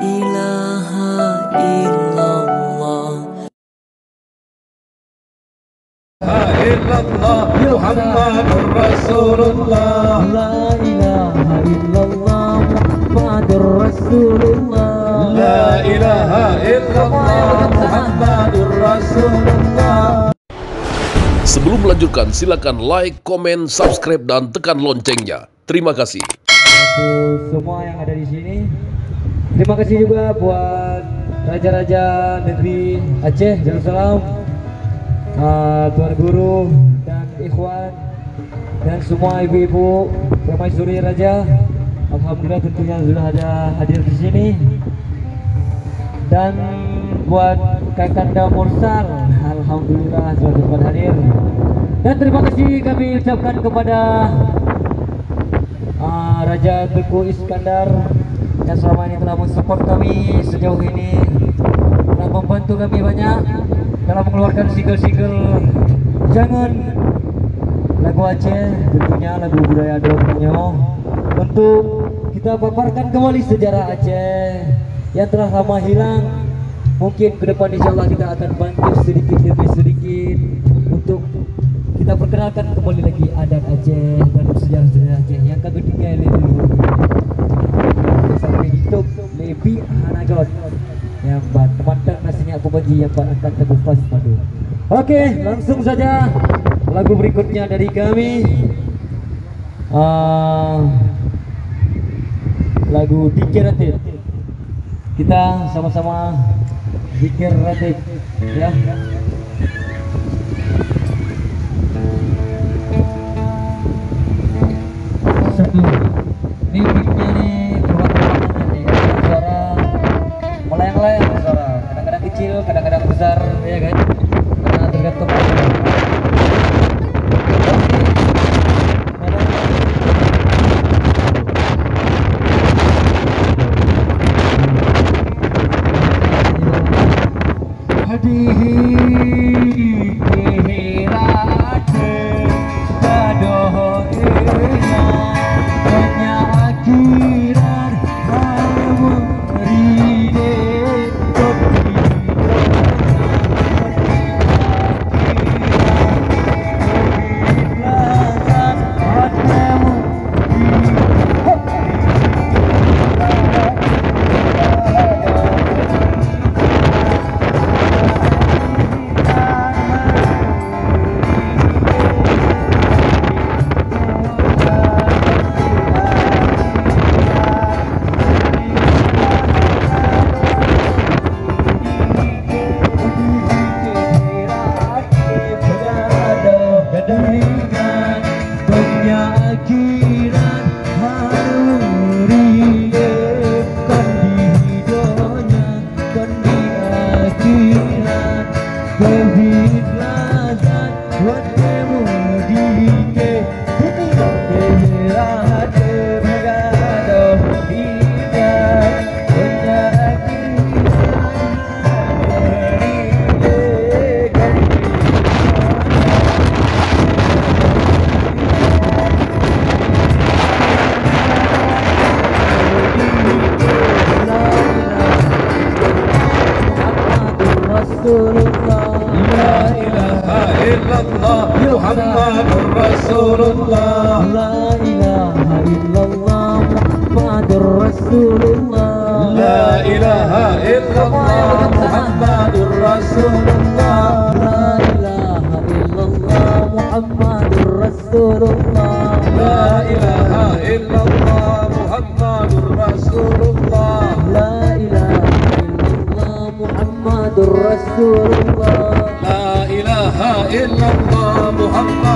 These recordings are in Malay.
ilaha illallah. Muhammadur Rasulullah. La ilaha illallah Muhammadur Rasulullah. La ilaha illallah Muhammadur Rasulullah. Sebelum melanjutkan, silakan like, komen, subscribe, dan tekan loncengnya. Terima kasih. Untuk semua yang ada di sini, terima kasih juga buat raja-raja negeri Aceh, Darussalam, Tuan Guru dan ikhwan dan semua ibu-ibu permaisuri raja. Alhamdulillah tentunya sudah ada hadir di sini. Dan buat Kakanda Mursal, alhamdulillah sudah sempat hadir. Dan terima kasih kami ucapkan kepada Raja Teguh Iskandar yang selama ini telah mensupport kami sejauh ini, telah membantu kami banyak dalam mengeluarkan single-single jangan lagu Aceh, tentunya lagu budaya Doronyo, untuk kita paparkan kembali sejarah Aceh yang telah lama hilang. Mungkin ke depan insya Allah kita akan bangkit sedikit demi sedikit untuk kita perkenalkan kembali lagi adat Aceh dan sejarah-sejarah Aceh yang kami tinggali dulu sampai hidup lebih hanagot yang teman-teman nasinya aku bagi yang akan teguh pas padu. Oke, langsung saja lagu berikutnya dari kami, lagu Dikiratif. Kita sama-sama zikir ratib ya. Ini beatnya nih kurang-kurangnya nih, suara melayang-layang, suara kadang-kadang kecil, kadang-kadang besar ya kan, karena tergantung Muhammadur Rasulullah. La ilaha illallah Muhammadur Rasulullah. La ilaha illallah Muhammadur Rasulullah. La ilaha illallah Muhammadur Rasulullah. La ilaha illallah Muhammadur Rasulullah. La ilaha illallah Muhammadur Rasulullah. La ilaha illallah Muhammadur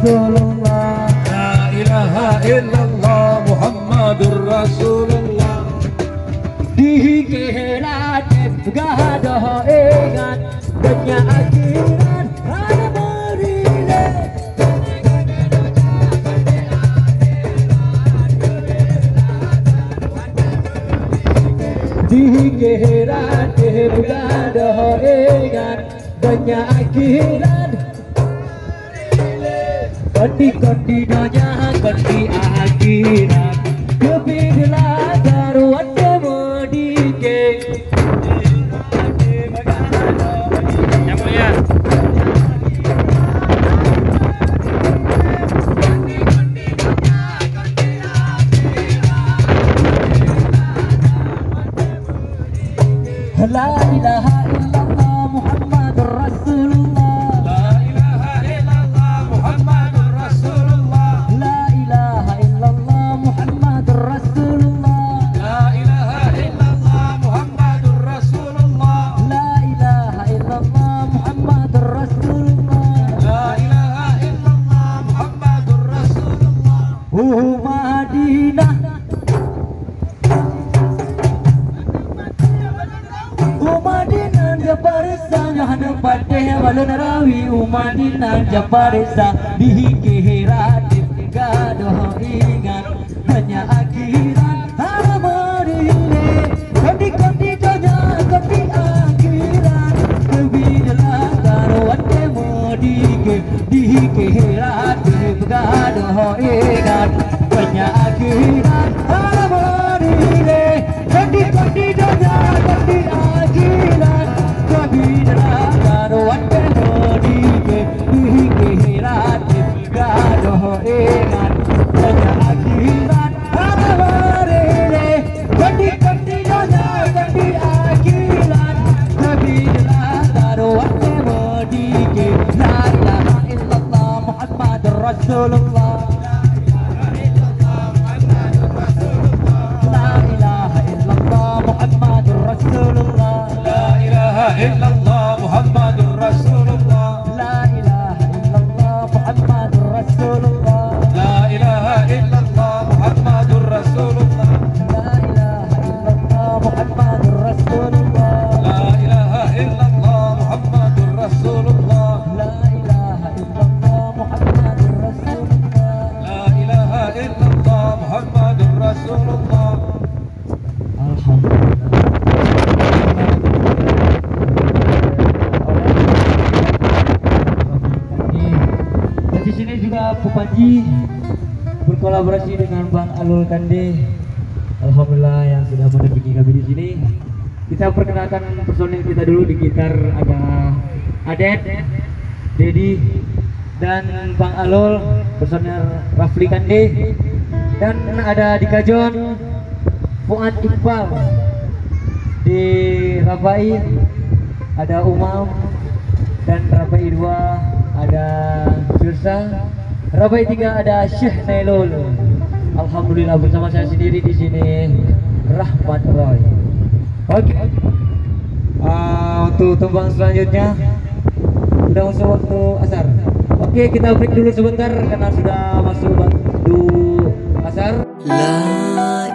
Rasulullah. La ilaha illallah Muhammadur Rasulullah. Di akhirat gak ada ingat, dunia akhirat ada berilah. Di akhirat gak ada ingat, dunia akhirat kondi-kondi dunia kondi akhirat kebidilah daruat kemudike. Yang mulia. La ilaha illallah Muhammadur Rasulullah. La ilaha illallah Muhammadur Rasulullah. La ilaha illallah Muhammadur Rasulullah. La ilaha illallah Muhammadur Rasulullah. La ilaha illallah Muhammadur Rasulullah. La ilaha illallah Muhammadur Rasulullah. Madinah, Madinah jabarisa hana pateh walun rawi. Madinah jabarisa di akhirat gadoh ingat, hanya akhirat hana merile. Kondi-kondi dunia kondi akhirat kebidalah daruat kemudike. Di akhirat gadoh ingat, hanya akhirat hana merile. Kondi-kondi dunia kondi akhirat kebidalah daruat kemudike. Di akhirat gadoh ingat, hanya akhirat hana merile. Kondi-kondi dunia kondi akhirat kebidalah daruat kemudike. La ilaha illallah Muhammadur Rasulullah. La ilaha illallah Muhammadur Rasulullah. La ilaha illallah Muhammadur Rasulullah. La ilaha illallah Muhammadur Rasulullah. La ilaha illallah Muhammadur Rasulullah. La ilaha illallah Muhammadur Rasulullah. La ilaha illallah Muhammadur Rasulullah. La ilaha illallah Muhammadur Rasulullah. La ilaha illallah Muhammadur Rasulullah. Dan di sini juga Pupanji berkolaborasi dengan Bang Alul Kande. Alhamdulillah yang sudah mendampingi kami di sini. Kita perkenalkan personil kita dulu. Di gitar ada Adet, Dedi, dan Bang Alul, personil Rafli Kande. Dan ada di kajon Fuad Iqbal. Di Rabai ada Umam, dan Rabai 2 ada Firsa, Rabai 3 ada Syekh Nailul. Alhamdulillah bersama saya sendiri di sini Rahmat Roy. Oke. Untuk tembang selanjutnya udah masuk waktu asar. Oke, kita break dulu sebentar karena sudah masuk waktu asar. La